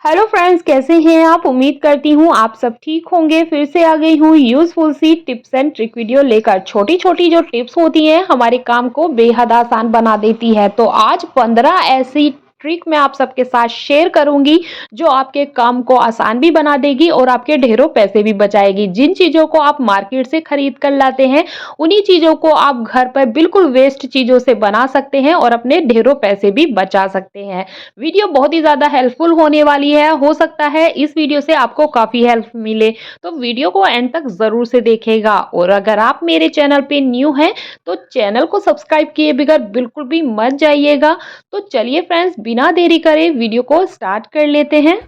Hello friends, कैसे हैं आप। उम्मीद करती हूँ आप सब ठीक होंगे। फिर से आ गई हूँ यूजफुल सी टिप्स एंड ट्रिक वीडियो लेकर। छोटी छोटी जो टिप्स होती हैं हमारे काम को बेहद आसान बना देती है। तो आज 15 ऐसी ट्रिक मैं आप सबके साथ शेयर करूंगी जो आपके काम को आसान भी बना देगी और आपके ढेरों पैसे भी बचाएगी। जिन चीजों को आप मार्केट से खरीद कर लाते हैं उन्हीं चीजों को आप घर पर बिल्कुल वेस्ट चीजों से बना सकते हैं और अपने ढेरों पैसे भी बचा सकते हैं। वीडियो बहुत ही ज़्यादा हेल्पफुल होने वाली है। हो सकता है इस वीडियो से आपको काफ़ी हेल्प मिले, तो वीडियो को एंड तक ज़रूर से देखिएगा। और अगर आप मेरे चैनल पे न्यू हैं तो चैनल को सब्सक्राइब किए बगैर बिल्कुल भी मत जाइएगा। तो चलिए फ्रेंड्स, बिना देरी करे वीडियो को स्टार्ट कर लेते हैं।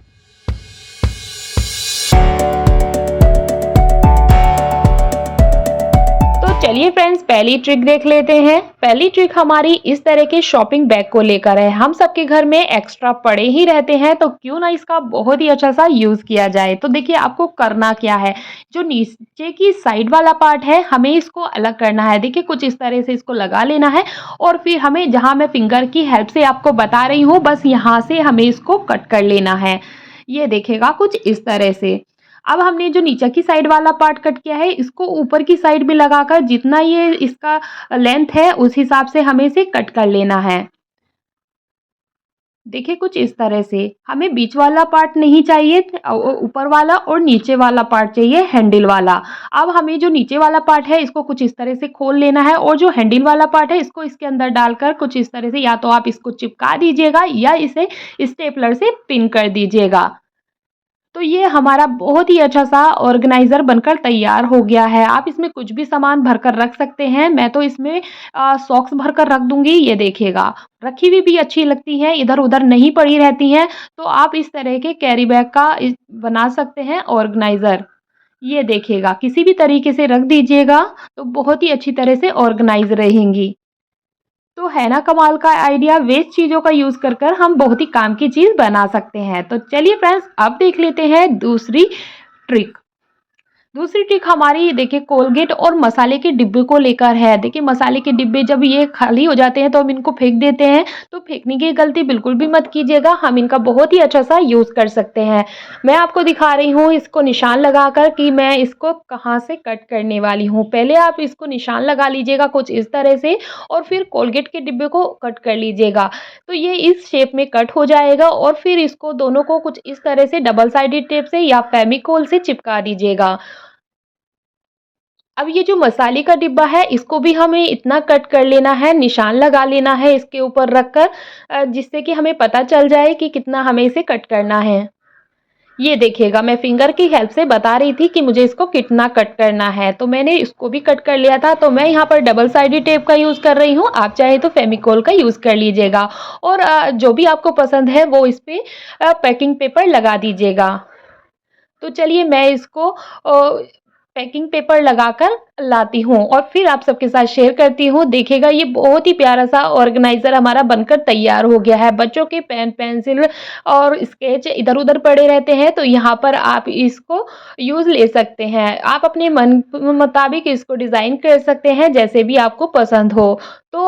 चलिए फ्रेंड्स, पहली ट्रिक देख लेते हैं। पहली ट्रिक हमारी इस तरह के शॉपिंग बैग को लेकर है। हम सबके घर में एक्स्ट्रा पड़े ही रहते हैं, तो क्यों ना इसका बहुत ही अच्छा सा यूज किया जाए। तो देखिए आपको करना क्या है, जो नीचे की साइड वाला पार्ट है हमें इसको अलग करना है। देखिए कुछ इस तरह से इसको लगा लेना है और फिर हमें, जहां मैं फिंगर की हेल्प से आपको बता रही हूँ, बस यहाँ से हमें इसको कट कर लेना है। ये देखेगा कुछ इस तरह से। अब हमने जो नीचे की साइड वाला पार्ट कट किया है इसको ऊपर की साइड में लगाकर जितना ये इसका लेंथ है उस हिसाब से हमें इसे कट कर लेना है। देखिए कुछ इस तरह से। हमें बीच वाला पार्ट नहीं चाहिए, ऊपर वाला और नीचे वाला पार्ट चाहिए, हैंडल वाला। अब हमें जो नीचे वाला पार्ट है इसको कुछ इस तरह से खोल लेना है और जो हैंडल वाला पार्ट है इसको इसके अंदर डालकर कुछ इस तरह से, या तो आप इसको चिपका दीजिएगा या इसे स्टेपलर से पिन कर दीजिएगा। तो ये हमारा बहुत ही अच्छा सा ऑर्गेनाइज़र बनकर तैयार हो गया है। आप इसमें कुछ भी सामान भरकर रख सकते हैं। मैं तो इसमें सॉक्स भरकर रख दूँगी, ये देखिएगा। रखी हुई भी अच्छी लगती हैं, इधर-उधर नहीं पड़ी रहती हैं। तो आप इस तरह के कैरी बैग का बना सकते हैं ऑर्गेनाइज़र। ये देखिएगा, किसी भी तरीके से रख दीजिएगा तो बहुत ही अच्छी तरह से ऑर्गेनाइज़ रहेंगी। तो है ना कमाल का आइडिया। वेस्ट चीज़ों का यूज़ कर कर हम बहुत ही काम की चीज़ बना सकते हैं। तो चलिए फ्रेंड्स, अब देख लेते हैं दूसरी ट्रिक। दूसरी ट्रिक हमारी देखिए कोलगेट और मसाले के डिब्बे को लेकर है। देखिए मसाले के डिब्बे जब ये खाली हो जाते हैं तो हम इनको फेंक देते हैं, तो फेंकने की गलती बिल्कुल भी मत कीजिएगा। हम इनका बहुत ही अच्छा सा यूज़ कर सकते हैं। मैं आपको दिखा रही हूँ इसको निशान लगाकर कि मैं इसको कहाँ से कट करने वाली हूँ। पहले आप इसको निशान लगा लीजिएगा कुछ इस तरह से और फिर कोलगेट के डिब्बे को कट कर लीजिएगा। तो ये इस शेप में कट हो जाएगा और फिर इसको दोनों को कुछ इस तरह से डबल साइडेड टेप से या फेविकोल से चिपका दीजिएगा। अब ये जो मसाले का डिब्बा है इसको भी हमें इतना कट कर लेना है, निशान लगा लेना है इसके ऊपर रखकर, जिससे कि हमें पता चल जाए कि कितना हमें इसे कट करना है। ये देखिएगा, मैं फिंगर की हेल्प से बता रही थी कि मुझे इसको कितना कट करना है, तो मैंने इसको भी कट कर लिया था। तो मैं यहाँ पर डबल साइडेड टेप का यूज़ कर रही हूँ। आप चाहे तो फेविकोल का यूज़ कर लीजिएगा और जो भी आपको पसंद है वो इस पे पैकिंग पेपर लगा दीजिएगा। तो चलिए मैं इसको पैकिंग पेपर लगाकर लाती हूँ और फिर आप सबके साथ शेयर करती हूँ। देखिएगा ये बहुत ही प्यारा सा ऑर्गेनाइज़र हमारा बनकर तैयार हो गया है। बच्चों के पेन, पेंसिल और स्केच इधर-उधर पड़े रहते हैं, तो यहाँ पर आप इसको यूज़ ले सकते हैं। आप अपने मन मुताबिक इसको डिज़ाइन कर सकते हैं जैसे भी आपको पसंद हो। तो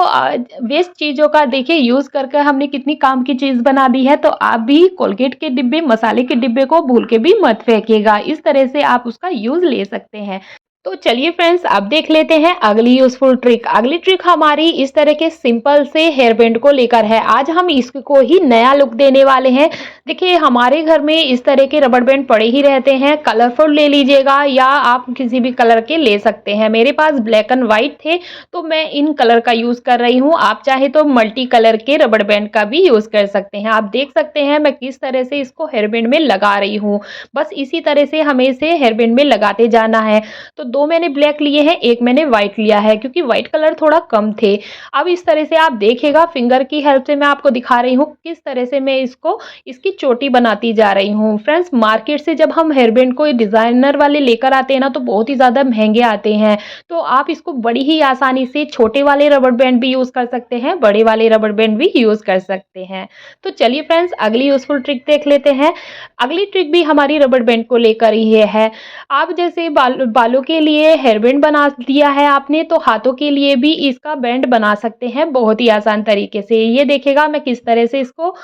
वेस्ट चीज़ों का देखिए यूज़ कर कर हमने कितनी काम की चीज़ बना दी है। तो आप भी कोलगेट के डिब्बे, मसाले के डिब्बे को भूल के भी मत फेंकिएगा। इस तरह से आप उसका यूज़ ले सकते हैं। तो चलिए फ्रेंड्स, अब देख लेते हैं अगली यूजफुल ट्रिक। अगली ट्रिक हमारी इस तरह के सिंपल से हेयर बैंड को लेकर है। आज हम इसको ही नया लुक देने वाले हैं। देखिए हमारे घर में इस तरह के रबड़ बैंड पड़े ही रहते हैं। कलरफुल ले लीजिएगा या आप किसी भी कलर के ले सकते हैं। मेरे पास ब्लैक एंड व्हाइट थे तो मैं इन कलर का यूज़ कर रही हूँ। आप चाहे तो मल्टी कलर के रबड़ बैंड का भी यूज़ कर सकते हैं। आप देख सकते हैं मैं किस तरह से इसको हेयर बैंड में लगा रही हूँ। बस इसी तरह से हमें इसे हेयर बैंड में लगाते जाना है। तो दो मैंने ब्लैक लिए हैं, एक मैंने व्हाइट लिया है क्योंकि व्हाइट कलर थोड़ा कम थे। अब इस तरह से आप देखिएगा, फिंगर की हेल्प से मैं आपको दिखा रही हूँ किस तरह से मैं इसको इसकी चोटी बनाती जा रही हूँ। फ्रेंड्स, मार्केट से जब हम हेयर बैंड को डिजाइनर वाले लेकर आते हैं ना तो बहुत ही ज़्यादा महंगे आते हैं। तो आप इसको बड़ी ही आसानी से छोटे वाले रबड़ बैंड भी यूज़ कर सकते हैं, बड़े वाले रबड़ बैंड भी यूज़ कर सकते हैं। तो चलिए फ्रेंड्स, अगली यूजफुल ट्रिक देख लेते हैं। अगली ट्रिक भी हमारी रबड़ बैंड को लेकर ही है। आप जैसे बालों के लिए हेयर बैंड बना दिया है आपने, तो हाथों के लिए भी इसका बैंड बना सकते हैं बहुत ही आसान तरीके से। ये देखिएगा मैं किस तरह से इसको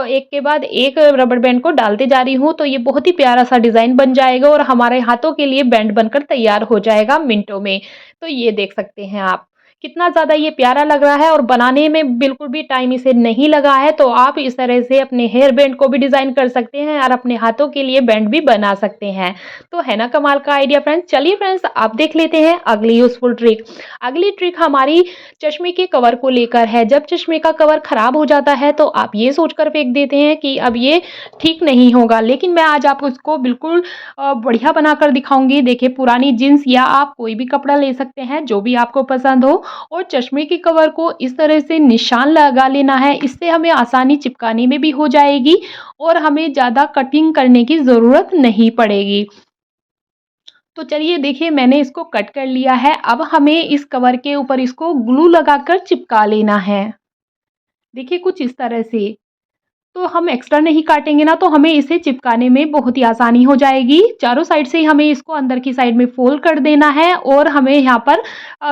एक के बाद एक रबर बैंड को डालते जा रही हूँ, तो ये बहुत ही प्यारा-सा डिज़ाइन बन जाएगा और हमारे हाथों के लिए बैंड बनकर तैयार हो जाएगा मिनटों में। तो ये देख सकते हैं आप। कितना ज़्यादा ये प्यारा लग रहा है और बनाने में बिल्कुल भी टाइम इसे नहीं लगा है, तो आप इस तरह से अपने हेयर बैंड को भी डिज़ाइन कर सकते हैं और अपने हाथों के लिए बैंड भी बना सकते हैं। तो है ना कमाल का आइडिया फ्रेंड्स? चलिए फ्रेंड्स आप देख लेते हैं अगली यूज़फुल ट्रिक। अगली ट्रिक हमारी चश्मे के कवर को लेकर है। जब चश्मे का कवर खराब हो जाता है तो आप ये सोचकर फेंक देते हैं कि अब ये ठीक नहीं होगा, लेकिन मैं आज आपको इसको बिल्कुल बढ़िया बनाकर दिखाऊँगी। देखिए पुरानी जीन्स या आप कोई भी कपड़ा ले सकते हैं, जो भी आपको पसंद हो और चश्मे के कवर को इस तरह से निशान लगा लेना है। इससे हमें आसानी चिपकाने में भी हो जाएगी और हमें ज़्यादा कटिंग करने की ज़रूरत नहीं पड़ेगी। तो चलिए देखिए मैंने इसको कट कर लिया है। अब हमें इस कवर के ऊपर इसको ग्लू लगाकर चिपका लेना है। देखिए कुछ इस तरह से। तो हम एक्स्ट्रा नहीं काटेंगे ना, तो हमें इसे चिपकाने में बहुत ही आसानी हो जाएगी। चारों साइड से ही हमें इसको अंदर की साइड में फ़ोल्ड कर देना है और हमें यहाँ पर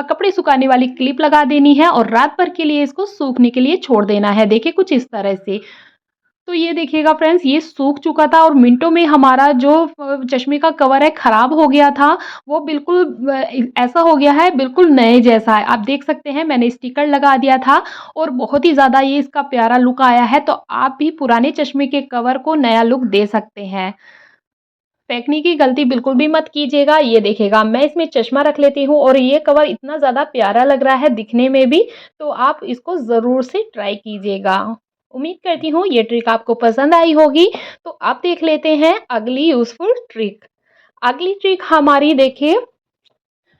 कपड़े सुखाने वाली क्लिप लगा देनी है और रात भर के लिए इसको सूखने के लिए छोड़ देना है। देखिए कुछ इस तरह से। तो ये देखिएगा फ्रेंड्स ये सूख चुका था और मिनटों में हमारा जो चश्मे का कवर है ख़राब हो गया था, वो बिल्कुल ऐसा हो गया है बिल्कुल नए जैसा है। आप देख सकते हैं मैंने स्टिकर लगा दिया था और बहुत ही ज़्यादा ये इसका प्यारा लुक आया है, तो आप भी पुराने चश्मे के कवर को नया लुक दे सकते हैं। फेंकने की गलती बिल्कुल भी मत कीजिएगा। ये देखिएगा मैं इसमें चश्मा रख लेती हूँ और ये कवर इतना ज़्यादा प्यारा लग रहा है दिखने में भी, तो आप इसको ज़रूर से ट्राई कीजिएगा। उम्मीद करती हूँ ये ट्रिक आपको पसंद आई होगी। तो अब देख लेते हैं अगली यूज़फुल ट्रिक। अगली ट्रिक हमारी देखिए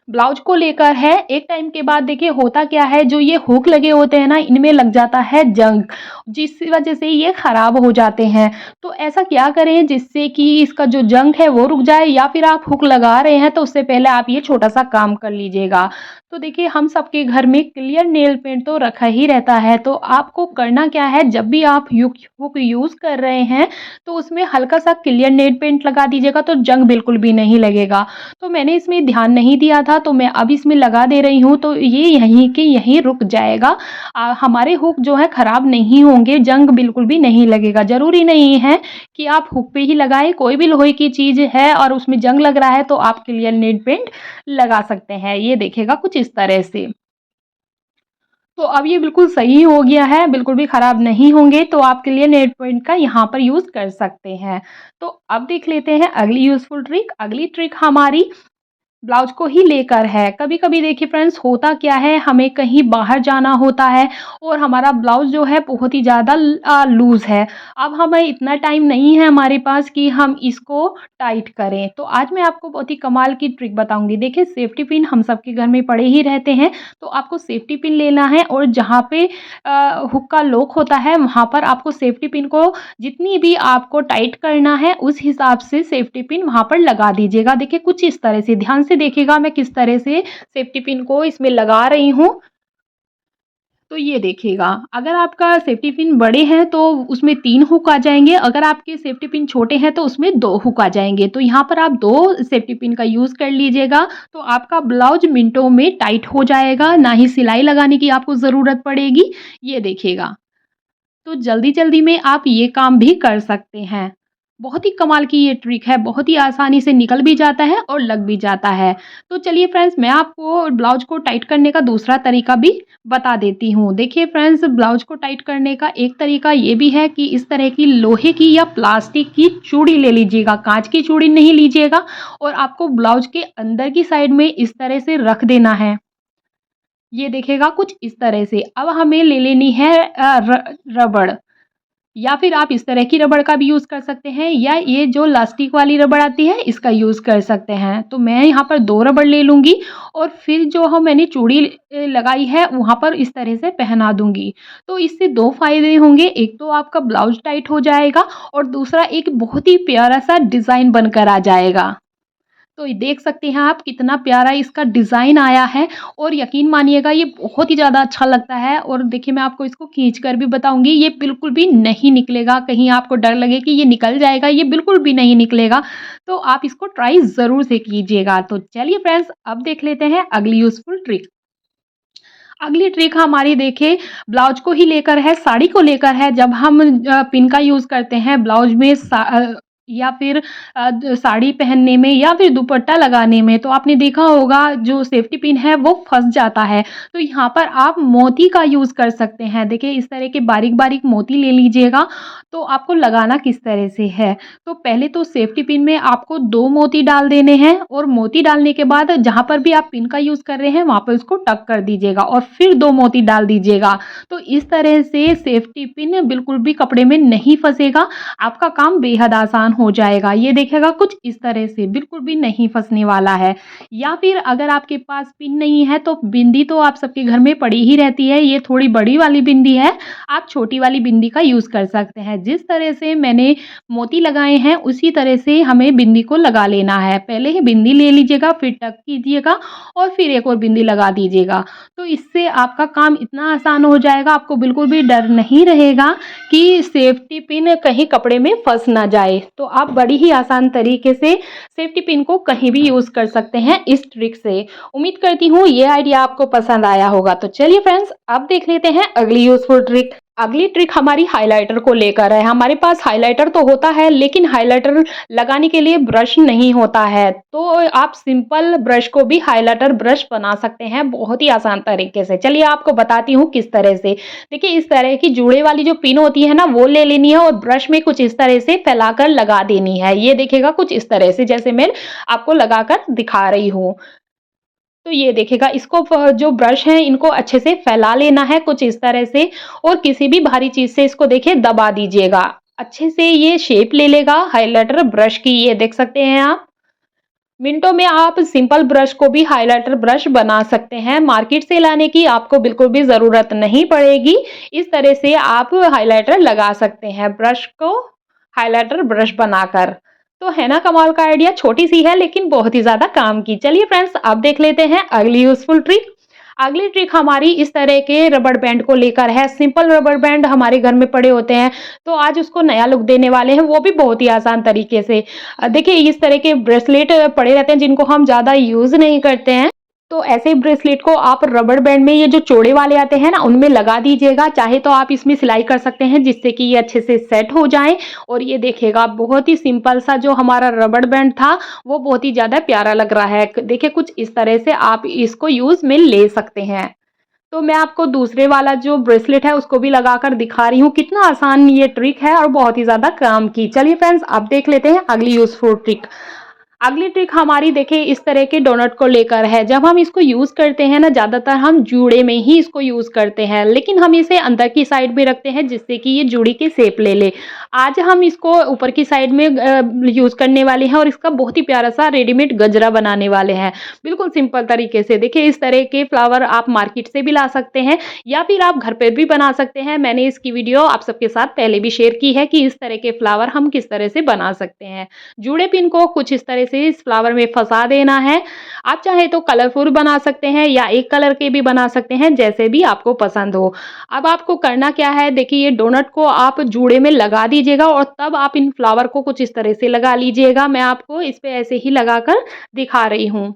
ब्लाउज को लेकर है। एक टाइम के बाद देखिए होता क्या है, जो ये हुक लगे होते हैं ना, इनमें लग जाता है जंग, जिसकी वजह से ये खराब हो जाते हैं। तो ऐसा क्या करें जिससे कि इसका जो जंग है वो रुक जाए, या फिर आप हुक लगा रहे हैं तो उससे पहले आप ये छोटा सा काम कर लीजिएगा। तो देखिए हम सबके घर में क्लियर नेल पेंट तो रखा ही रहता है, तो आपको करना क्या है, जब भी आप हुक यूज़ कर रहे हैं तो उसमें हल्का सा क्लियर नेल पेंट लगा दीजिएगा, तो जंग बिल्कुल भी नहीं लगेगा। तो मैंने इसमें ध्यान नहीं दिया था, तो मैं अब इसमें लगा दे रही हूँ, तो ये यहीं के यहीं रुक जाएगा। हमारे हुक जो है ख़राब नहीं होंगे, जंग बिल्कुल भी नहीं लगेगा। ज़रूरी नहीं है कि आप हुक पे ही लगाएँ, कोई भी लोहे की चीज़ है और उसमें जंग लग रहा है तो आप क्लियर नेल पेंट लगा सकते हैं। ये देखिएगा कुछ इस तरह से। तो अब ये बिल्कुल सही हो गया है, बिल्कुल भी ख़राब नहीं होंगे, तो आप क्लियर नेल पेंट का यहाँ पर यूज़ कर सकते हैं। तो अब देख लेते हैं अगली यूज़फुल ट्रिक। अगली ट्रिक हमारी ब्लाउज को ही लेकर है। कभी-कभी देखिए फ्रेंड्स होता क्या है, हमें कहीं बाहर जाना होता है और हमारा ब्लाउज जो है बहुत ही ज़्यादा लूज़ है। अब हमें इतना टाइम नहीं है हमारे पास कि हम इसको टाइट करें। तो आज मैं आपको बहुत ही कमाल की ट्रिक बताऊँगी। देखिए सेफ्टी पिन हम सबके घर में पड़े ही रहते हैं, तो आपको सेफ्टी पिन लेना है और जहाँ पे हुक का लॉक होता है वहाँ पर आपको सेफ्टी पिन को जितनी भी आपको टाइट करना है उस हिसाब से सेफ्टी पिन वहाँ पर लगा दीजिएगा। देखिए कुछ इस तरह से ध्यान से देखिएगा मैं किस तरह से सेफ्टी पिन को इसमें लगा रही हूँ। तो ये देखिएगा अगर आपका सेफ्टी पिन बड़े हैं तो उसमें 3 हुक आ जाएँगे, अगर आपके सेफ्टी पिन छोटे हैं तो उसमें 2 हुक आ जाएँगे। तो यहाँ पर आप 2 सेफ्टी पिन का यूज़ कर लीजिएगा, तो आपका ब्लाउज मिनटों में टाइट हो जाएगा, ना ही सिलाई लगाने की आपको ज़रूरत पड़ेगी। ये देखिएगा। तो जल्दी-जल्दी में आप ये काम भी कर सकते हैं। बहुत ही कमाल की ये ट्रिक है, बहुत ही आसानी से निकल भी जाता है और लग भी जाता है। तो चलिए फ्रेंड्स मैं आपको ब्लाउज को टाइट करने का दूसरा तरीका भी बता देती हूँ। देखिए फ्रेंड्स ब्लाउज को टाइट करने का एक तरीका ये भी है कि इस तरह की लोहे की या प्लास्टिक की चूड़ी ले लीजिएगा, काँच की चूड़ी नहीं लीजिएगा और आपको ब्लाउज के अंदर की साइड में इस तरह से रख देना है। ये देखिएगा कुछ इस तरह से। अब हमें ले लेनी है रबड़, या फिर आप इस तरह की रबड़ का भी यूज़ कर सकते हैं या ये जो लास्टिक वाली रबड़ आती है इसका यूज़ कर सकते हैं। तो मैं यहाँ पर 2 रबड़ ले लूँगी और फिर जो मैंने चूड़ी लगाई है वहाँ पर इस तरह से पहना दूँगी। तो इससे 2 फ़ायदे होंगे, एक तो आपका ब्लाउज टाइट हो जाएगा और दूसरा एक बहुत ही प्यारा-सा डिज़ाइन बनकर आ जाएगा। तो ये देख सकते हैं आप कितना प्यारा इसका डिज़ाइन आया है और यकीन मानिएगा ये बहुत ही ज़्यादा अच्छा लगता है और देखिए मैं आपको इसको खींच कर भी बताऊँगी, ये बिल्कुल भी नहीं निकलेगा, कहीं आपको डर लगे कि ये निकल जाएगा, ये बिल्कुल भी नहीं निकलेगा। तो आप इसको ट्राई ज़रूर से कीजिएगा। तो चलिए फ्रेंड्स, अब देख लेते हैं अगली यूज़फुल ट्रिक। अगली ट्रिक हमारी देखिए ब्लाउज को ही लेकर है, साड़ी को लेकर है। जब हम पिन का यूज़ करते हैं ब्लाउज में या फिर साड़ी पहनने में या फिर दुपट्टा लगाने में, तो आपने देखा होगा जो सेफ्टी पिन है वो फँस जाता है। तो यहाँ पर आप मोती का यूज़ कर सकते हैं। देखिए इस तरह के बारीक-बारीक मोती ले लीजिएगा। तो आपको लगाना किस तरह से है, तो पहले तो सेफ्टी पिन में आपको 2 मोती डाल देने हैं और मोती डालने के बाद जहाँ पर भी आप पिन का यूज़ कर रहे हैं वहाँ पे उसको टक कर दीजिएगा और फिर 2 मोती डाल दीजिएगा। तो इस तरह से सेफ्टी पिन बिल्कुल भी कपड़े में नहीं फँसेगा, आपका काम बेहद आसान हो जाएगा। ये देखिएगा कुछ इस तरह से बिल्कुल भी नहीं फँसने वाला है। या फिर अगर आपके पास पिन नहीं है तो बिंदी तो आप सबके घर में पड़ी ही रहती है, ये थोड़ी बड़ी वाली बिंदी है, आप छोटी वाली बिंदी का यूज़ कर सकते हैं। जिस तरह से मैंने मोती लगाए हैं उसी तरह से हमें बिंदी को लगा लेना है। पहले ही बिंदी ले लीजिएगा, फिर टक कीजिएगा और फिर एक और बिंदी लगा दीजिएगा। तो इससे आपका काम इतना आसान हो जाएगा, आपको बिल्कुल भी डर नहीं रहेगा कि सेफ्टी पिन कहीं कपड़े में फँस ना जाए। तो आप बड़ी ही आसान तरीके से सेफ्टी पिन को कहीं भी यूज़ कर सकते हैं इस ट्रिक से। उम्मीद करती हूँ ये आइडिया आपको पसंद आया होगा। तो चलिए फ्रेंड्स, अब देख लेते हैं अगली यूज़फुल ट्रिक। अगली ट्रिक हमारी हाइलाइटर को लेकर है। हमारे पास हाइलाइटर तो होता है लेकिन हाइलाइटर लगाने के लिए ब्रश नहीं होता है। तो आप सिंपल ब्रश को भी हाइलाइटर ब्रश बना सकते हैं बहुत ही आसान तरीके से। चलिए आपको बताती हूँ किस तरह से। देखिए इस तरह की जुड़े वाली जो पिन होती है ना वो ले लेनी है और ब्रश में कुछ इस तरह से फैलाकर लगा देनी है। ये देखिएगा कुछ इस तरह से जैसे मैं आपको लगाकर दिखा रही हूँ। तो ये देखिएगा इसको जो ब्रश हैं इनको अच्छे से फैला लेना है कुछ इस तरह से और किसी भी भारी चीज़ से इसको देखिए दबा दीजिएगा। अच्छे से ये शेप ले लेगा हाइलाइटर ब्रश की, ये देख सकते हैं आप। मिनटों में आप सिंपल ब्रश को भी हाइलाइटर ब्रश बना सकते हैं। मार्केट से लाने की आपको बिल्कुल भी ज़रूरत नहीं पड़ेगी। इस तरह से आप हाइलाइटर लगा सकते हैं ब्रश को हाइलाइटर ब्रश बनाकर। तो है ना कमाल का आइडिया, छोटी सी है लेकिन बहुत ही ज़्यादा काम की। चलिए फ्रेंड्स, अब देख लेते हैं अगली यूज़फुल ट्रिक। अगली ट्रिक हमारी इस तरह के रबड़ बैंड को लेकर है। सिंपल रबड़ बैंड हमारे घर में पड़े होते हैं, तो आज उसको नया लुक देने वाले हैं, वो भी बहुत ही आसान तरीके से। देखिए इस तरह के ब्रेसलेट पड़े रहते हैं जिनको हम ज़्यादा यूज़ नहीं करते हैं। तो ऐसे ब्रेसलेट को आप रबड़ बैंड में ये जो चौड़े वाले आते हैं ना उनमें लगा दीजिएगा। चाहे तो आप इसमें सिलाई कर सकते हैं जिससे कि ये अच्छे से सेट हो जाए। और ये देखिएगा बहुत ही सिंपल सा जो हमारा रबड़ बैंड था वो बहुत ही ज़्यादा प्यारा लग रहा है। देखिए कुछ इस तरह से आप इसको यूज़ में ले सकते हैं। तो मैं आपको दूसरे वाला जो ब्रेसलेट है उसको भी लगाकर दिखा रही हूँ। कितना आसान ये ट्रिक है और बहुत ही ज़्यादा काम की। चलिए फ्रेंड्स, अब देख लेते हैं अगली यूज़फुल ट्रिक। अगली ट्रिक हमारी देखिए इस तरह के डोनट को लेकर है। जब हम इसको यूज़ करते हैं ना ज़्यादातर हम जूड़े में ही इसको यूज़ करते हैं, लेकिन हम इसे अंदर की साइड में रखते हैं जिससे कि ये जूड़ी की शेप ले ले। आज हम इसको ऊपर की साइड में यूज़ करने वाले हैं और इसका बहुत ही प्यारा सा रेडीमेड गजरा बनाने वाले हैं। बिल्कुल सिंपल तरीके से देखिए इस तरह के फ्लावर आप मार्केट से भी ला सकते हैं या फिर आप घर पे भी बना सकते हैं। मैंने इसकी वीडियो आप सबके साथ पहले भी शेयर की है कि इस तरह के फ्लावर हम किस तरह से बना सकते हैं। जूड़े पिन को कुछ इस तरह से इस फ्लावर में फंसा देना है। आप चाहे तो कलरफुल बना सकते हैं या एक कलर के भी बना सकते हैं, जैसे भी आपको पसंद हो। अब आपको करना क्या है, देखिए ये डोनट को आप जूड़े में लगा दीजिएगा और तब आप इन फ्लावर को कुछ इस तरह से लगा लीजिएगा। मैं आपको इस पे ऐसे ही लगाकर दिखा रही हूँ।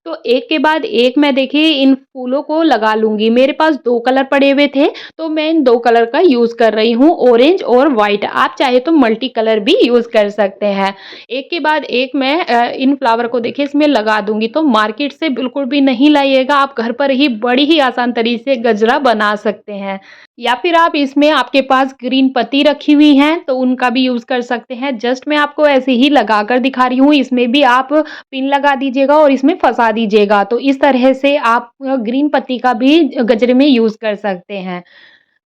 तो एक के बाद एक मैं देखिए इन फूलों को लगा लूँगी। मेरे पास 2 कलर पड़े हुए थे, तो मैं इन 2 कलर का यूज़ कर रही हूँ, ऑरेंज और व्हाइट। आप चाहे तो मल्टी कलर भी यूज़ कर सकते हैं। एक के बाद एक मैं इन फ्लावर को देखिए इसमें लगा दूँगी। तो मार्केट से बिल्कुल भी नहीं लाइएगा, आप घर पर ही बड़ी ही आसान तरीके से गजरा बना सकते हैं। या फिर आप इसमें आपके पास ग्रीन पत्ती रखी हुई हैं, तो उनका भी यूज़ कर सकते हैं। जस्ट मैं आपको ऐसे ही लगाकर दिखा रही हूँ। इसमें भी आप पिन लगा दीजिएगा और इसमें फँसा दीजिएगा। तो इस तरह से आप ग्रीन पत्ती का भी गजरे में यूज़ कर सकते हैं।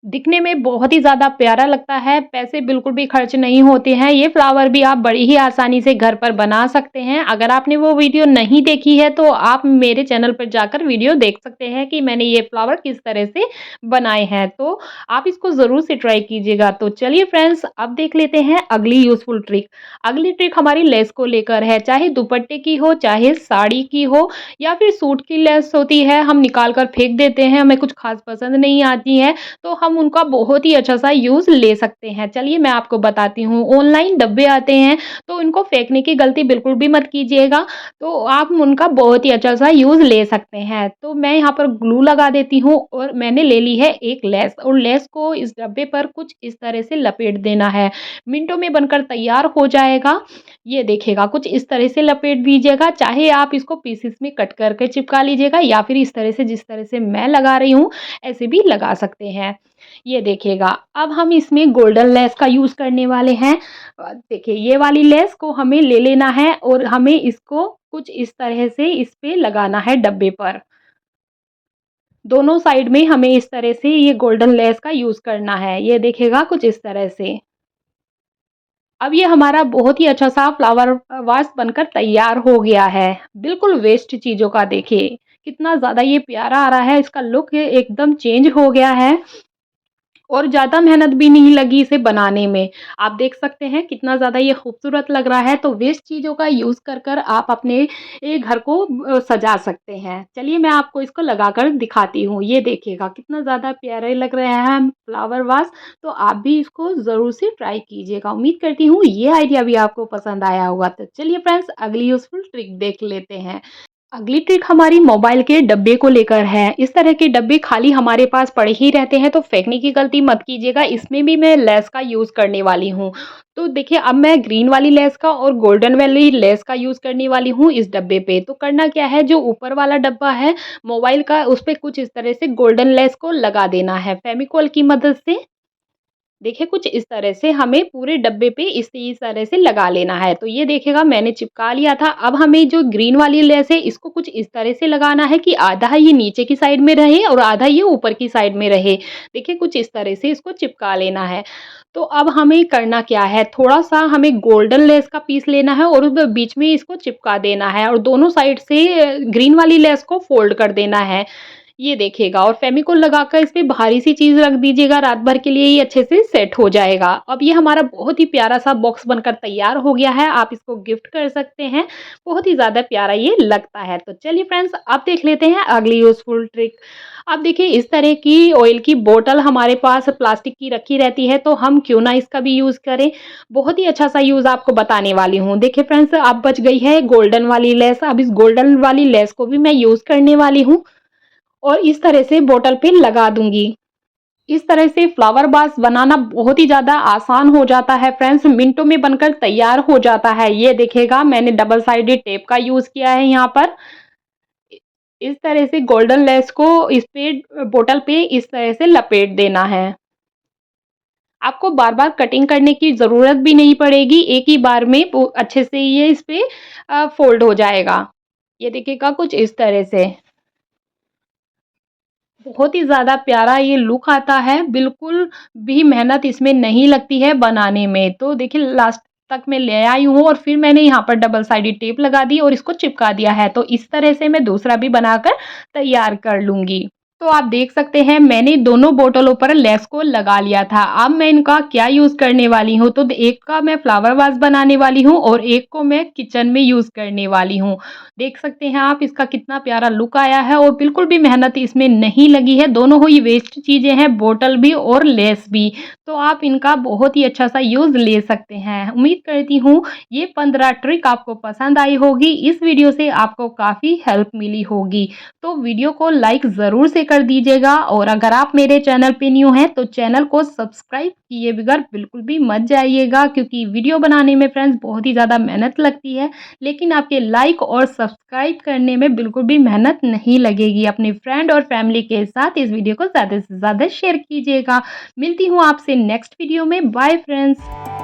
दिखने में बहुत ही ज़्यादा प्यारा लगता है, पैसे बिल्कुल भी खर्च नहीं होते हैं। ये फ्लावर भी आप बड़ी ही आसानी से घर पर बना सकते हैं। अगर आपने वो वीडियो नहीं देखी है तो आप मेरे चैनल पर जाकर वीडियो देख सकते हैं कि मैंने ये फ्लावर किस तरह से बनाए हैं। तो आप इसको ज़रूर से ट्राई कीजिएगा। तो चलिए फ्रेंड्स, अब देख लेते हैं अगली यूज़फुल ट्रिक। अगली ट्रिक हमारी लेस को लेकर है, चाहे दुपट्टे की हो, चाहे साड़ी की हो या फिर सूट की लेस होती है, हम निकाल कर फेंक देते हैं, हमें कुछ ख़ास पसंद नहीं आती है, तो हम उनका बहुत ही अच्छा-सा यूज़ ले सकते हैं। चलिए मैं आपको बताती हूँ, ऑनलाइन डब्बे आते हैं, तो इनको फेंकने की गलती बिल्कुल भी मत कीजिएगा, तो आप उनका बहुत ही अच्छा-सा यूज़ ले सकते हैं। तो मैं यहाँ पर ग्लू लगा देती हूँ और मैंने ले ली है एक लेस और लेस को इस डब्बे पर कुछ इस तरह से लपेट देना है। मिनटों में बनकर तैयार हो जाएगा। ये देखिएगा, कुछ इस तरह से लपेट दीजिएगा, चाहे आप इसको पीसेस में कट करके चिपका लीजिएगा या फिर इस तरह से जिस तरह से मैं लगा रही हूँ, ऐसे भी लगा सकते हैं। ये देखिएगा, अब हम इसमें गोल्डन लेस का यूज़ करने वाले हैं। देखिए ये वाली लेस को हमें ले लेना है और हमें इसको कुछ इस तरह से इस पे लगाना है डब्बे पर। दोनों साइड में हमें इस तरह से ये गोल्डन लेस का यूज़ करना है। ये देखिएगा कुछ इस तरह से। अब ये हमारा बहुत ही अच्छा-सा फ्लावर वास बनकर तैयार हो गया है। बिल्कुल वेस्ट चीज़ों का देखिए, कितना ज़्यादा ये प्यारा आ रहा है, इसका लुक एकदम चेंज हो गया है। और ज़्यादा मेहनत भी नहीं लगी इसे बनाने में। आप देख सकते हैं कितना ज़्यादा ये खूबसूरत लग रहा है, तो वेस्ट चीज़ों का यूज़ कर कर आप अपने घर को सजा सकते हैं। चलिए मैं आपको इसको लगाकर दिखाती हूँ। ये देखिएगा कितना ज़्यादा प्यारे लग रहे हैं फ्लावर वास, तो आप भी इसको ज़रूर से ट्राई कीजिएगा। उम्मीद करती हूँ ये आइडिया भी आपको पसंद आया होगा। तो चलिए फ्रेंड्स, अगली यूज़फुल ट्रिक देख लेते हैं। अगली ट्रिक हमारी मोबाइल के डब्बे को लेकर है। इस तरह के डब्बे खाली हमारे पास पड़े ही रहते हैं, तो फेंकने की गलती मत कीजिएगा। इसमें भी मैं लेस का यूज़ करने वाली हूँ। तो देखिए अब मैं ग्रीन वाली लेस का और गोल्डन वाली लेस का यूज़ करने वाली हूँ इस डब्बे पे। तो करना क्या है, जो ऊपर वाला डब्बा है मोबाइल का, उस पे कुछ इस तरह से गोल्डन लेस को लगा देना है फेविकोल की मदद से। देखिए कुछ इस तरह से हमें पूरे डब्बे पे इस तरह से लगा लेना है। तो ये देखिएगा मैंने चिपका लिया था। अब हमें जो ग्रीन वाली लेस है इसको कुछ इस तरह से लगाना है कि आधा ये नीचे की साइड में रहे और आधा ये ऊपर की साइड में रहे। देखिए कुछ इस तरह से इसको चिपका लेना है। तो अब हमें करना क्या है, थोड़ा-सा हमें गोल्डन लेस का पीस लेना है और बीच में इसको चिपका देना है और दोनों साइड से ग्रीन वाली लेस को फ़ोल्ड कर देना है। ये देखिएगा और फेविकोल लगाकर इस पे भारी सी चीज़ रख दीजिएगा, रात भर के लिए ये अच्छे से सेट हो जाएगा। अब ये हमारा बहुत ही प्यारा-सा बॉक्स बनकर तैयार हो गया है, आप इसको गिफ्ट कर सकते हैं। बहुत ही ज़्यादा प्यारा ये लगता है। तो चलिए फ्रेंड्स, अब देख लेते हैं अगली यूज़फुल ट्रिक। अब देखिए इस तरह की ऑयल की बोतल हमारे पास प्लास्टिक की रखी रहती है, तो हम क्यों ना इसका भी यूज़ करें। बहुत ही अच्छा-सा यूज़ आपको बताने वाली हूँ। देखिए फ्रेंड्स, अब बच गई है गोल्डन वाली लेस, अब इस गोल्डन वाली लेस को भी मैं यूज़ करने वाली हूँ। और इस तरह से बॉटल पे लगा दूँगी। इस तरह से फ्लावर वास बनाना बहुत ही ज़्यादा आसान हो जाता है फ्रेंड्स, मिनटों में बनकर तैयार हो जाता है। ये देखिएगा मैंने डबल साइडेड टेप का यूज़ किया है यहाँ पर। इ इस तरह से गोल्डन लेस को इस पे बॉटल पे इस तरह से लपेट देना है। आपको बार-बार कटिंग करने की ज़रूरत भी नहीं पड़ेगी, एक ही बार में अच्छे से ये इस पे फ़ोल्ड हो जाएगा। ये देखिएगा कुछ इस तरह से। बहुत ही ज़्यादा प्यारा ये लुक आता है, बिल्कुल भी मेहनत इसमें नहीं लगती है बनाने में। तो देखिए लास्ट तक मैं ले आई हूँ और फिर मैंने यहाँ पर डबल साइडेड टेप लगा दी और इसको चिपका दिया है। तो इस तरह से मैं दूसरा भी बनाकर तैयार कर लूँगी। तो आप देख सकते हैं मैंने दोनों बोतलों पर लेस को लगा लिया था। अब मैं इनका क्या यूज़ करने वाली हूँ, तो एक का मैं फ्लावर वास बनाने वाली हूँ और एक को मैं किचन में यूज़ करने वाली हूँ। देख सकते हैं आप इसका कितना प्यारा लुक आया है और बिल्कुल भी मेहनत इसमें नहीं लगी है। दोनों ही वेस्ट चीज़ें हैं, बोतल भी और लेस भी। तो आप इनका बहुत ही अच्छा-सा यूज़ ले सकते हैं। उम्मीद करती हूँ ये 15 ट्रिक आपको पसंद आई होगी। इस वीडियो से आपको काफ़ी हेल्प मिली होगी। तो वीडियो को लाइक ज़रूर से कर दीजिएगा और अगर आप मेरे चैनल पे न्यू हैं तो चैनल को सब्सक्राइब किए बगैर बिल्कुल भी मत जाइएगा, क्योंकि वीडियो बनाने में फ्रेंड्स बहुत ही ज़्यादा मेहनत लगती है, लेकिन आपके लाइक और सब्सक्राइब करने में बिल्कुल भी मेहनत नहीं लगेगी। अपने फ्रेंड और फैमिली के साथ इस वीडियो को ज़्यादा से ज़्यादा शेयर कीजिएगा। मिलती हूँ आपसे नेक्स्ट वीडियो में। Bye friends.